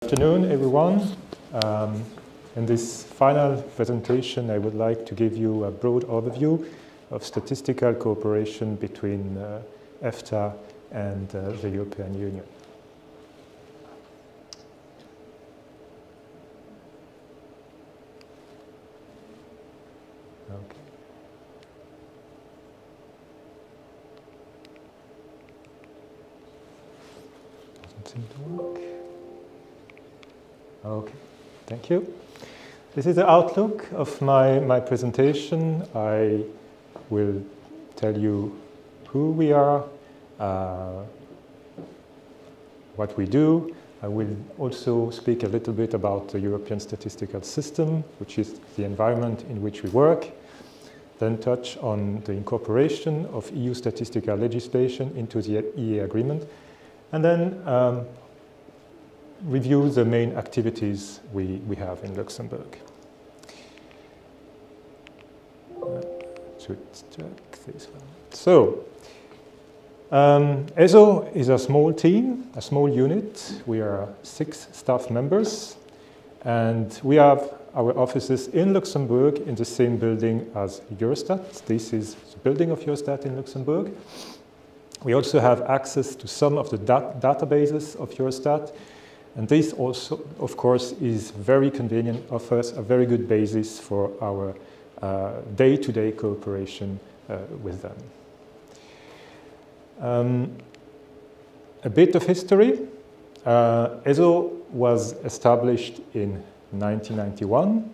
Good afternoon, everyone. In this final presentation, I would like to give you a broad overview of statistical cooperation between EFTA and the European Union. Okay. Doesn't seem to work. Okay, thank you. This is the outlook of my presentation. I will tell you who we are, what we do. I will also speak a little bit about the European Statistical System, which is the environment in which we work. Then touch on the incorporation of EU statistical legislation into the EEA agreement. And then review the main activities we have in Luxembourg. Should check this one. So, ESO is a small team, a small unit. We are 6 staff members, and we have our offices in Luxembourg in the same building as Eurostat. This is the building of Eurostat in Luxembourg. We also have access to some of the databases of Eurostat. And this also, of course, is very convenient, offers a very good basis for our day-to-day cooperation with them. A bit of history. ESO was established in 1991.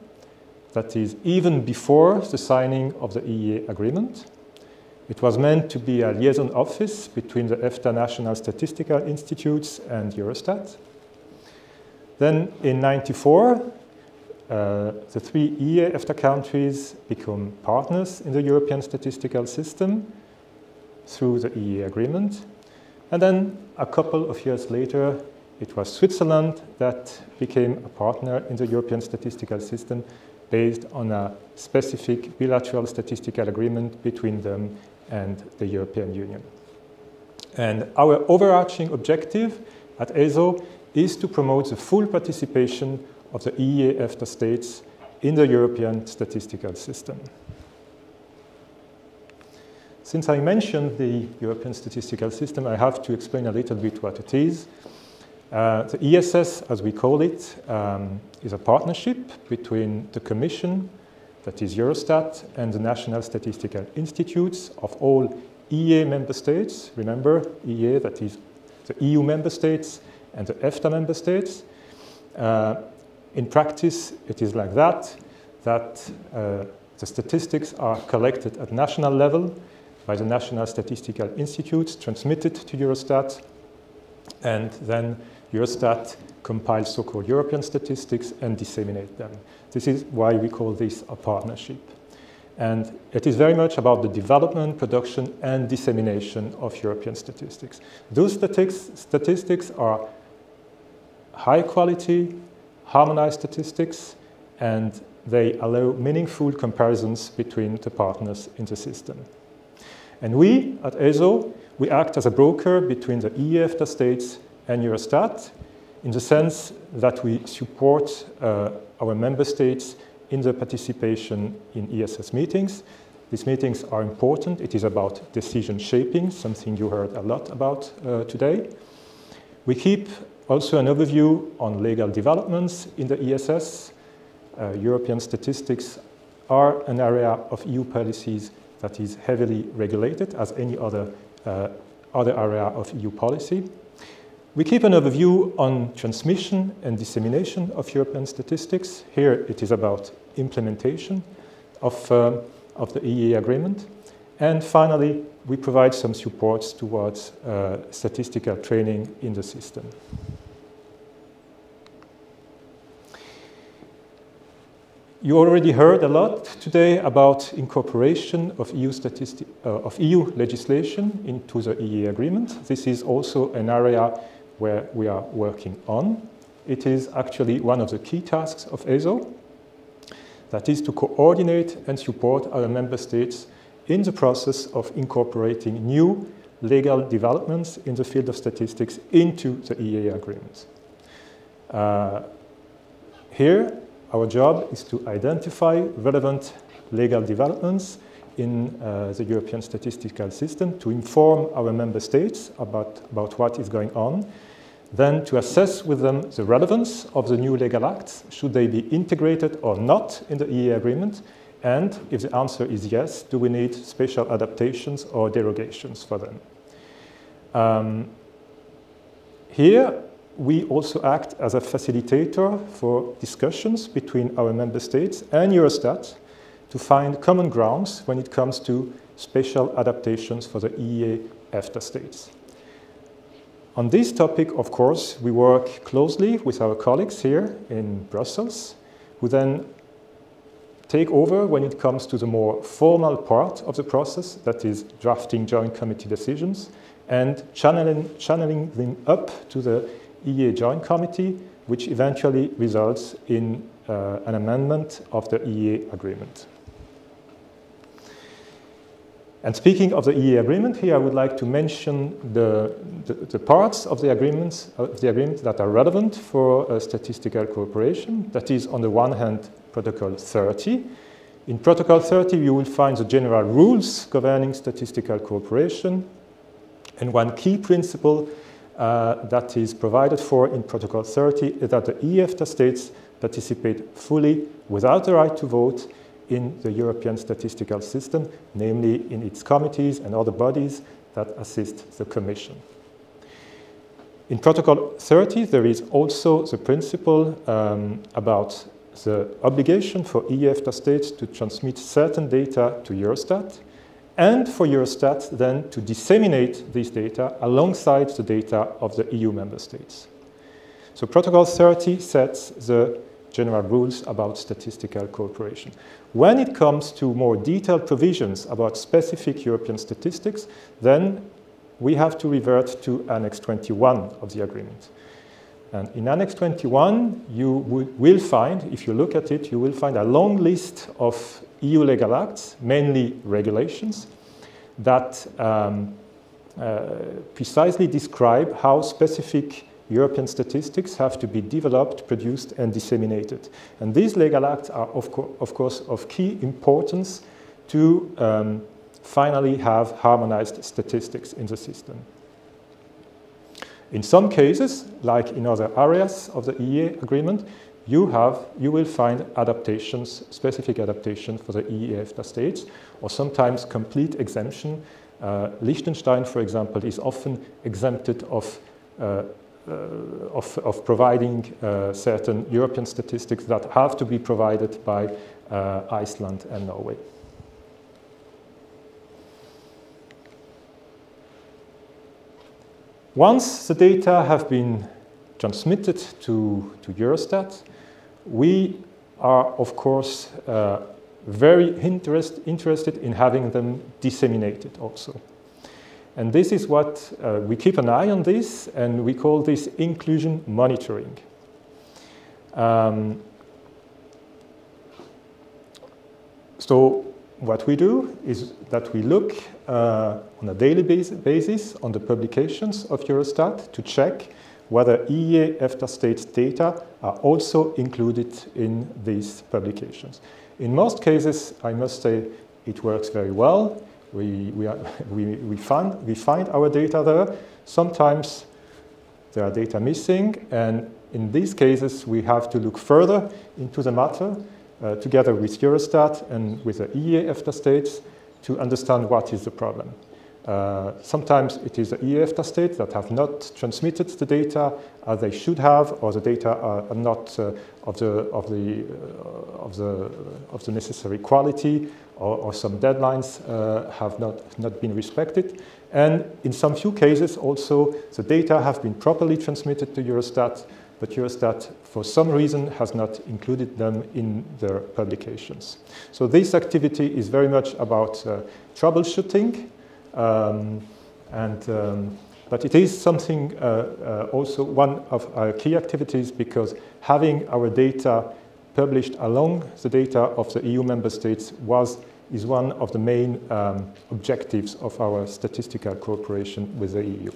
That is even before the signing of the EEA agreement. It was meant to be a liaison office between the EFTA National Statistical Institutes and Eurostat. Then in 1994, the 3 EEA EFTA countries become partners in the European Statistical System through the EEA agreement. And then a couple of years later, it was Switzerland that became a partner in the European Statistical System based on a specific bilateral statistical agreement between them and the European Union. And our overarching objective at ESO is to promote the full participation of the EEA EFTA states in the European statistical system. Since I mentioned the European statistical system, I have to explain a little bit what it is. The ESS, as we call it, is a partnership between the Commission, that is Eurostat, and the National Statistical Institutes of all EEA member states. Remember, EEA, that is the EU member states, and the EFTA member states. In practice, it is like that the statistics are collected at national level by the National Statistical Institutes, transmitted to Eurostat, and then Eurostat compiles so-called European statistics and disseminate them. This is why we call this a partnership. And it is very much about the development, production, and dissemination of European statistics. Those statistics are high quality, harmonized statistics, and they allow meaningful comparisons between the partners in the system. And we, at ESO, we act as a broker between the EEA EFTA states and Eurostat, in the sense that we support our member states in the participation in ESS meetings. These meetings are important. It is about decision shaping, something you heard a lot about today. We keep also an overview on legal developments in the ESS. European statistics are an area of EU policies that is heavily regulated as any other area of EU policy. We keep an overview on transmission and dissemination of European statistics. Here it is about implementation of the EEA agreement. And finally, we provide some supports towards statistical training in the system. You already heard a lot today about incorporation of EU legislation into the EEA agreement. This is also an area where we are working on. It is actually one of the key tasks of ESO. That is to coordinate and support our member states in the process of incorporating new legal developments in the field of statistics into the EEA agreement. Here, our job is to identify relevant legal developments in the European statistical system, to inform our member states about what is going on, then to assess with them the relevance of the new legal acts, should they be integrated or not in the EEA agreement, and if the answer is yes, do we need special adaptations or derogations for them? Here, we also act as a facilitator for discussions between our member states and Eurostat to find common grounds when it comes to special adaptations for the EEA-EFTA states. On this topic, of course, we work closely with our colleagues here in Brussels, who then take over when it comes to the more formal part of the process, that is drafting joint committee decisions, and channeling them up to the EEA Joint Committee, which eventually results in an amendment of the EEA agreement. And speaking of the EEA agreement, here I would like to mention the parts of the agreement that are relevant for statistical cooperation. That is, on the one hand, Protocol 30. In Protocol 30, you will find the general rules governing statistical cooperation. And one key principle that is provided for in Protocol 30 is that the EFTA states participate fully without the right to vote in the European statistical system, namely in its committees and other bodies that assist the Commission. In Protocol 30, there is also the principle about the obligation for EFTA states to transmit certain data to Eurostat, and for Eurostat then to disseminate these data alongside the data of the EU member states. So Protocol 30 sets the general rules about statistical cooperation. When it comes to more detailed provisions about specific European statistics, then we have to revert to Annex 21 of the agreement. And in Annex 21, you will find, if you look at it, you will find a long list of EU legal acts, mainly regulations, that precisely describe how specific European statistics have to be developed, produced, and disseminated. And these legal acts are, of course, of key importance to finally have harmonized statistics in the system. In some cases, like in other areas of the EEA agreement, you will find adaptations, specific adaptations for the EEA-EFTA states, or sometimes complete exemption. Liechtenstein, for example, is often exempted of providing certain European statistics that have to be provided by Iceland and Norway. Once the data have been transmitted to Eurostat, we are, of course, very interested in having them disseminated also. And this is what we keep an eye on this, and we call this inclusion monitoring. So what we do is that we look on a daily basis on the publications of Eurostat to check whether EEA-EFTA states data are also included in these publications. In most cases, I must say, it works very well. We find our data there. Sometimes there are data missing, and in these cases, we have to look further into the matter together with Eurostat and with the EEA-EFTA states to understand what is the problem. Sometimes it is the EEA-EFTA states that have not transmitted the data as they should have, or the data are not of the necessary quality, or some deadlines have not been respected. And in some few cases also, the data have been properly transmitted to Eurostat, but Eurostat, for some reason, has not included them in their publications. So this activity is very much about troubleshooting, but it is something also one of our key activities, because having our data published along the data of the EU member states is one of the main objectives of our statistical cooperation with the EU.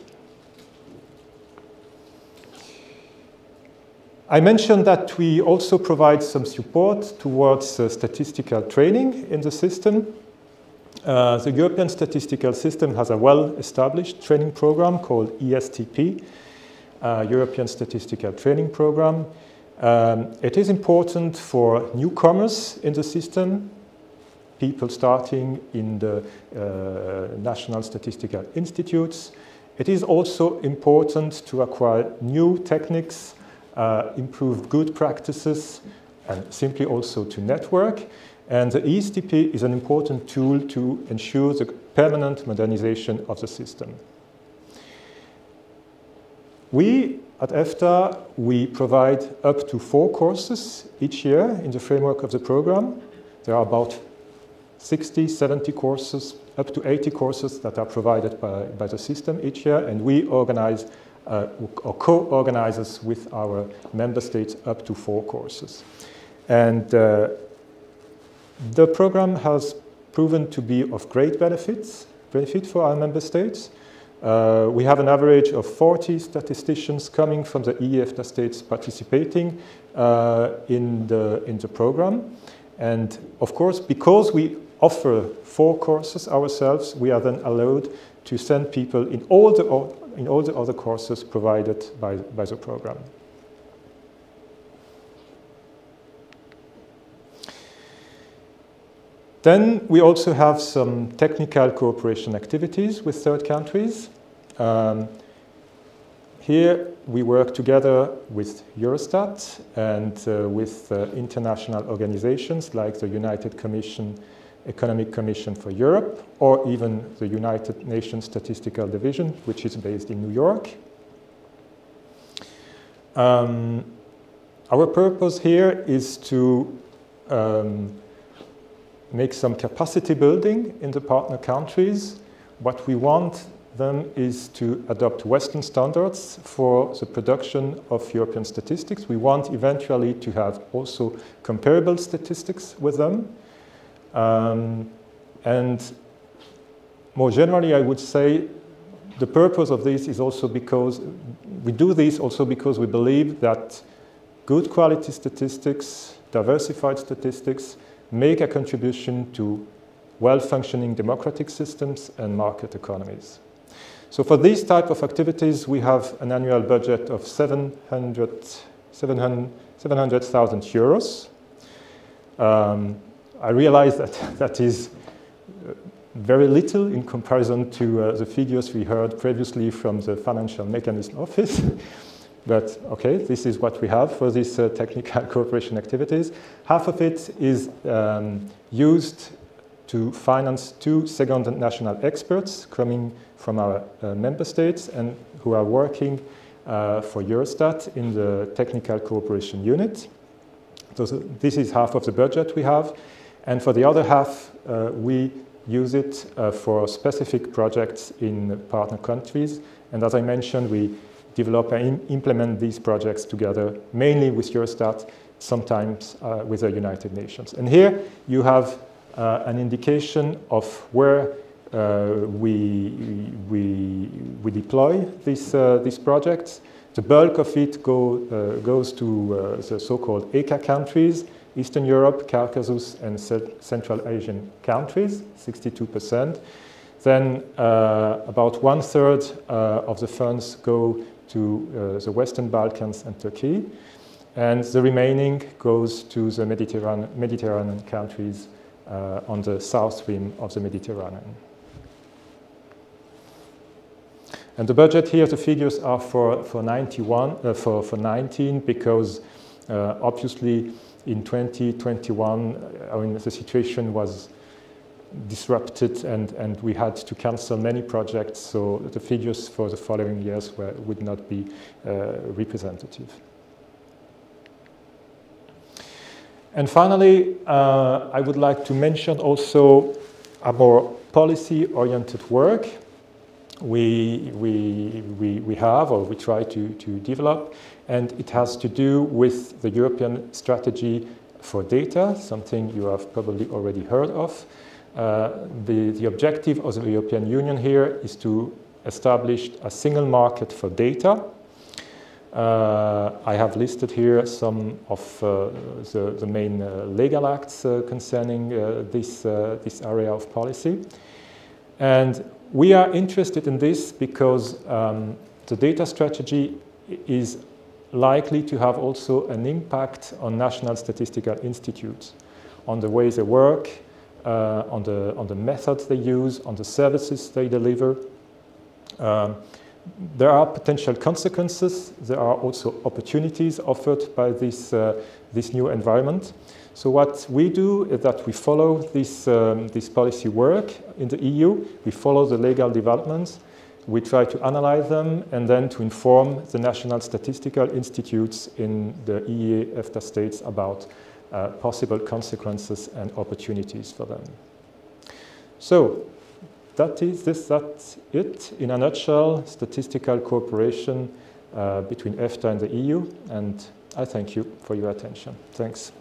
I mentioned that we also provide some support towards statistical training in the system. The European Statistical System has a well-established training program called ESTP, European Statistical Training Program. It is important for newcomers in the system, people starting in the national statistical institutes. It is also important to acquire new techniques, improve good practices, and simply also to network. And the ESTP is an important tool to ensure the permanent modernization of the system. We at EFTA, we provide up to 4 courses each year in the framework of the program. There are about 60, 70 courses, up to 80 courses that are provided by the system each year, and we organize or co-organizes with our member states up to 4 courses. And the program has proven to be of great benefit for our member states. We have an average of 40 statisticians coming from the EFTA states participating in the program. And of course, because we offer 4 courses ourselves, we are then allowed to send people in all the other courses provided by the program. Then we also have some technical cooperation activities with third countries. Here we work together with Eurostat and with international organizations like the United Commission, Economic Commission for Europe, or even the United Nations Statistical Division, which is based in New York. Our purpose here is to make some capacity building in the partner countries. What we want them is to adopt Western standards for the production of European statistics. We want eventually to have also comparable statistics with them. And more generally, I would say the purpose of this is also because we do this also because we believe that good quality statistics, diversified statistics, make a contribution to well-functioning democratic systems and market economies. So for these type of activities, we have an annual budget of 700,000 euros. I realize that is very little in comparison to the figures we heard previously from the Financial Mechanism Office. But okay, this is what we have for these technical cooperation activities. Half of it is used to finance 2 second national experts coming from our member states and who are working for Eurostat in the technical cooperation unit. So this is half of the budget we have. And for the other half, we use it for specific projects in partner countries. And as I mentioned, we develop and implement these projects together, mainly with Eurostat, sometimes with the United Nations. And here you have an indication of where we deploy these projects. The bulk of it goes to the so-called ECA countries, Eastern Europe, Caucasus, and Central Asian countries, 62%. Then about 1/3 of the funds go to the Western Balkans and Turkey, and the remaining goes to the Mediterranean countries on the south rim of the Mediterranean. And the budget here, the figures are for 19, because obviously in 2021, I mean, the situation was disrupted and we had to cancel many projects, so the figures for the following years would not be representative. And finally, I would like to mention also a more policy-oriented work we have, or we try to develop, and it has to do with the European strategy for data, something you have probably already heard of. The objective of the European Union here is to establish a single market for data. I have listed here some of the main legal acts concerning this area of policy. And we are interested in this because the data strategy is likely to have also an impact on national statistical institutes, on the way they work, on the methods they use, on the services they deliver. There are potential consequences. There are also opportunities offered by this new environment. So what we do is that we follow this policy work in the EU. We follow the legal developments. We try to analyze them and then to inform the national statistical institutes in the EFTA states about possible consequences and opportunities for them. So that's it. In a nutshell, statistical cooperation between EFTA and the EU. And I thank you for your attention. Thanks.